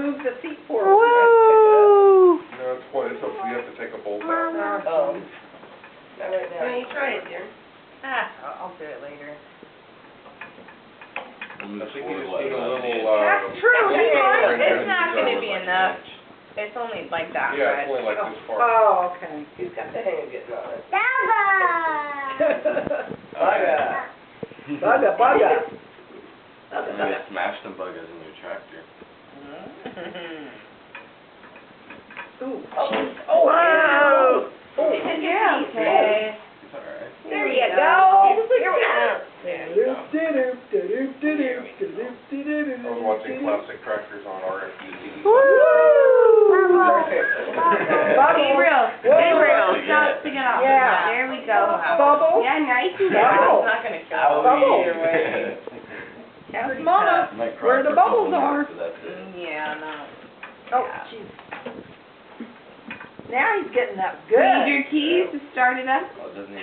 move the seat forward. Woo! No, it's what, it's, you have to take a bolt out. Oh. Not right now. Why don't you try it, dear? I'll do it later. I think you just need a little, That's true. It's not gonna be enough. It's only like that yeah, it's much. only like this far. Oh, okay. He's got the hang of getting on it. Bugga. Bugga. Bugga. I'm gonna smash some buggas in your tractor. Ooh. Oh, wow. Oh, yeah, okay. It's alright. There you go. Here we go. I was watching classic tractors on RFDC. Gabriel, stop to get off. Yeah. There we go. Bubble. Yeah, nice. Bubble. It's not gonna kill Bubble. either way. That's Mama. Where the bubbles are. Yeah, no. Oh, jeez. Now he's getting up good. Need your keys to start it up? Oh, doesn't he?